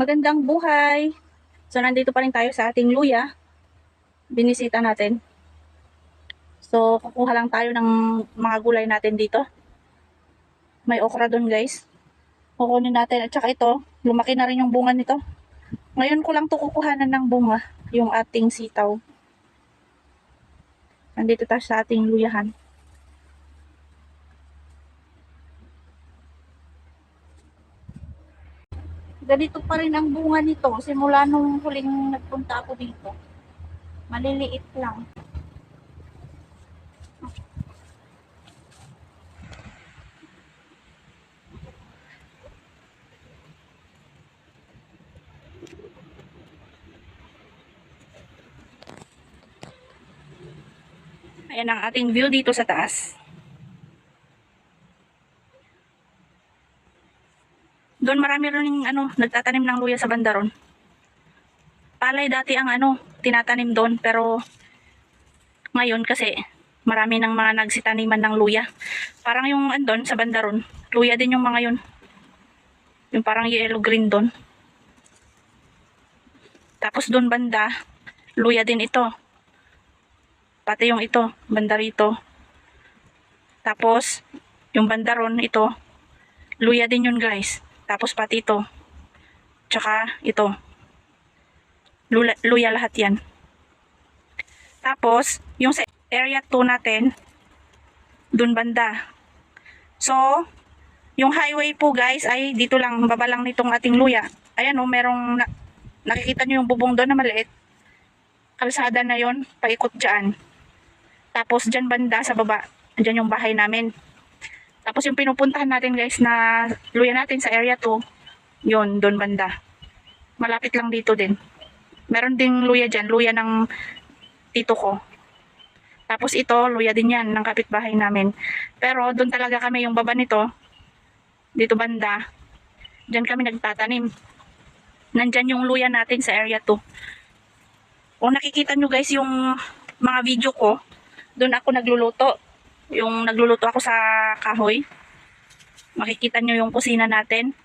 Magandang buhay! So, nandito pa rin tayo sa ating luya. Binisita natin. So, kukuha lang tayo ng mga gulay natin dito. May okra doon, guys. Kukunin natin. At saka ito, lumaki na rin yung bunga nito. Ngayon ko lang to kukuhanan ng bunga, yung ating sitaw. Nandito tayo sa ating luyahan. Ganito pa rin ang bunga nito simula nung huling nagpunta ako dito. Maliliit lang. Ayan ang ating view dito sa taas. Doon marami rin nagtatanim ng luya sa banda ron. Palay dati ang tinatanim doon, pero ngayon kasi marami ng mga nagsitaniman ng luya. Parang yung andon sa banda ron, luya din yung mga yun. Yung parang yellow green doon. Tapos doon banda, luya din ito. Pati yung ito, banda rito. Tapos yung banda ron, ito, luya din yun, guys. Tapos pati ito. Tsaka ito. Luya lahat yan. Tapos, yung sa area 2 natin, dun banda. So, yung highway po, guys, ay dito lang, baba lang nitong ating luya. Ayan o, merong, nakikita nyo yung bubong doon na maliit. Kalsada na yon, paikot dyan. Tapos dyan banda sa baba, dyan yung bahay namin. Tapos yung pinupuntahan natin, guys, na luya natin sa area 2, yun, doon banda. Malapit lang dito din. Meron ding luya dyan, luya ng tito ko. Tapos ito, luya din yan ng kapitbahay namin. Pero doon talaga kami yung baba nito, dito banda, dyan kami nagtatanim. Nandyan yung luya natin sa area 2. Kung nakikita nyo, guys, yung mga video ko, doon ako nagluluto. Yung nagluluto ako sa kahoy. Makikita nyo yung kusina natin.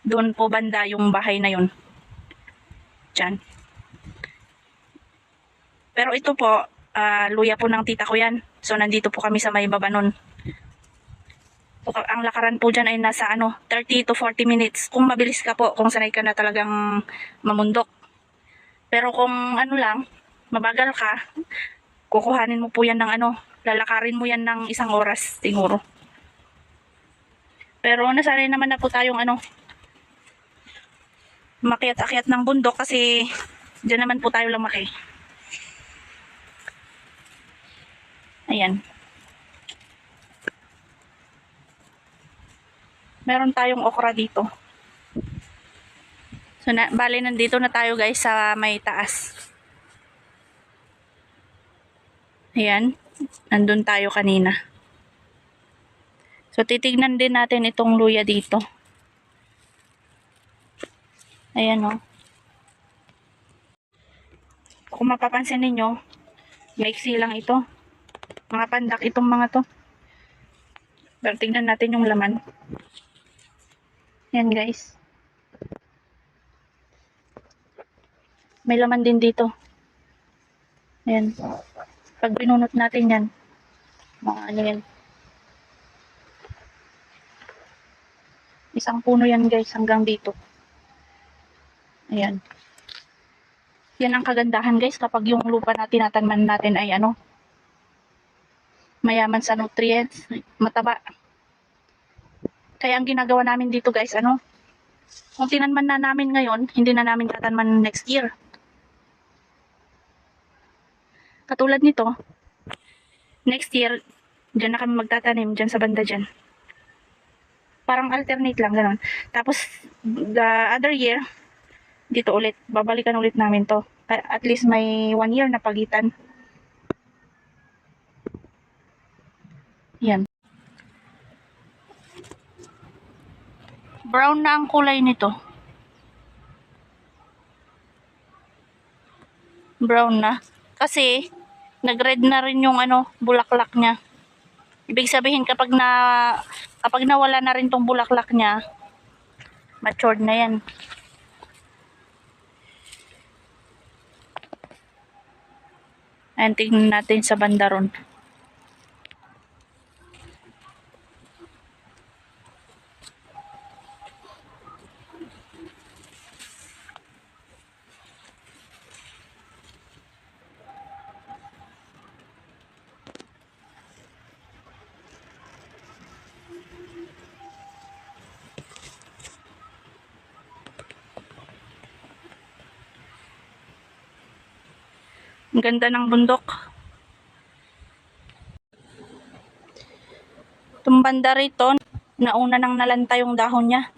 Doon po banda yung bahay na yun. Diyan. Pero ito po, luya po ng tita ko yan. So, nandito po kami sa may baba nun. Ang lakaran po dyan ay nasa 30 to 40 minutes. Kung mabilis ka po, kung sanay ka na talagang mamundok. Pero kung lang, mabagal ka, kukuhanin mo po yan ng lalakarin mo yan ng 1 oras siguro. Pero nasanay naman na po tayong makiat-akyat ng bundok kasi dyan naman po tayo lumaki. Ayan. Meron tayong okra dito. So, bali nandito na tayo, guys, sa may taas. Ayan. Nandun tayo kanina. So, titignan din natin itong luya dito. Ayan, o. Kung mapapansin ninyo, maiksi lang ito. Mga pandak itong mga to. Pero tingnan natin yung laman. Ayan, guys. May laman din dito. Ayan. Pag binunot natin yan, mga yan. 1 puno yan, guys, hanggang dito. Ayan. Yan ang kagandahan, guys, kapag yung lupa na tinatanman natin ay mayaman sa nutrients, mataba. Kaya ang ginagawa namin dito, guys, kung tinanman na namin ngayon, hindi na namin tatanman next year. Katulad nito, next year, dyan na kami magtatanim, dyan sa banda dyan. Parang alternate lang, ganun. Tapos, the other year, dito ulit, babalikan ulit namin to. At least may 1 year na pagitan. Yan. Brown na ang kulay nito. Brown na. Kasi, nag-red na rin yung bulaklak niya. Ibig sabihin, kapag nawala na rin tong bulaklak niya, matured na yan. Ayan, tingnan natin sa banda ron. Ang ganda ng bundok. Itong banda rito, nauna nang nalanta yung dahon niya.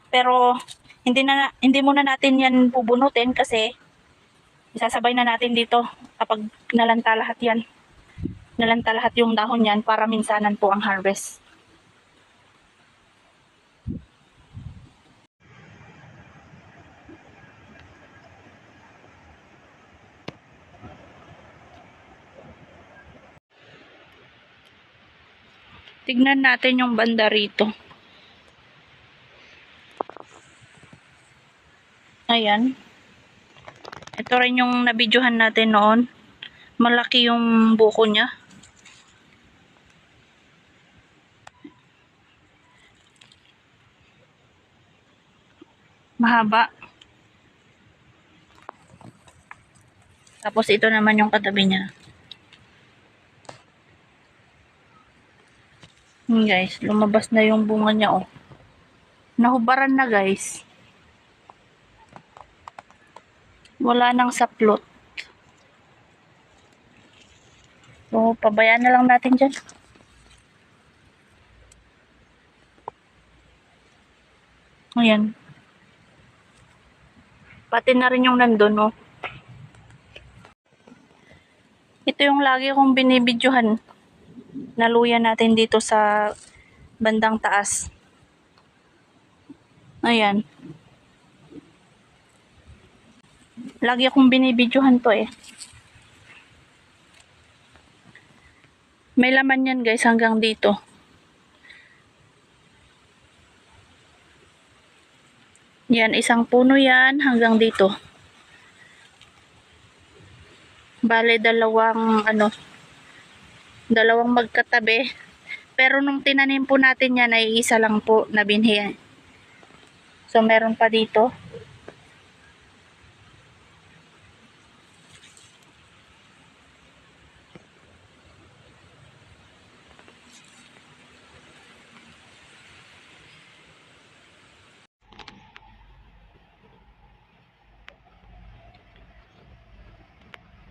Pero hindi muna natin yan bubunutin kasi isasabay na natin dito kapag nalanta lahat yan. Nalanta lahat yung dahon yan para minsanan po ang harvest. Tignan natin yung banda rito. Ayan. Ito rin yung nabidyohan natin noon. Malaki yung buko niya. Mahaba. Tapos ito naman yung katabi niya. Guys, lumabas na yung bunga niya, oh. Nahubaran na, guys. Wala nang saplot. So, pabayaan na lang natin dyan. Ayan. Pati na rin yung nandun, oh. Ito yung lagi kong binibidyohan. Naluya natin dito sa bandang taas. Ayan. Lagi akong binibidyohan to eh. May laman yan guys hanggang dito. Yan, isang puno yan hanggang dito. Bale, dalawang magkatabi. Pero nung tinanim po natin yan ay isa lang po na binhi. So, meron pa dito.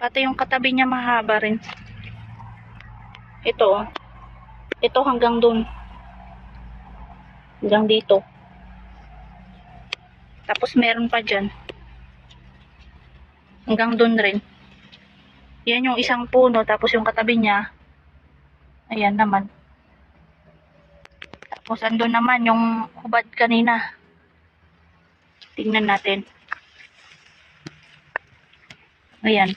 Pati yung katabi niya mahaba rin. Ito, oh. Ito hanggang dun. Hanggang dito. Tapos meron pa dyan. Hanggang dun rin. Yan yung isang puno. Tapos yung katabi niya. Ayan naman. Tapos andun naman yung hubad kanina. Tingnan natin. Ayan.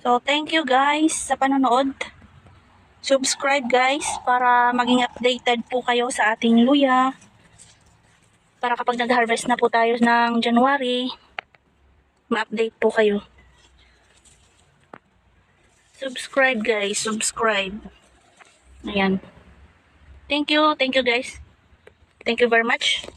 So, thank you guys sa panonood. Subscribe guys para maging updated po kayo sa ating luya. Para kapag nag-harvest na po tayo ng January, ma-update po kayo. Subscribe guys, subscribe. Ayan. Thank you guys. Thank you very much.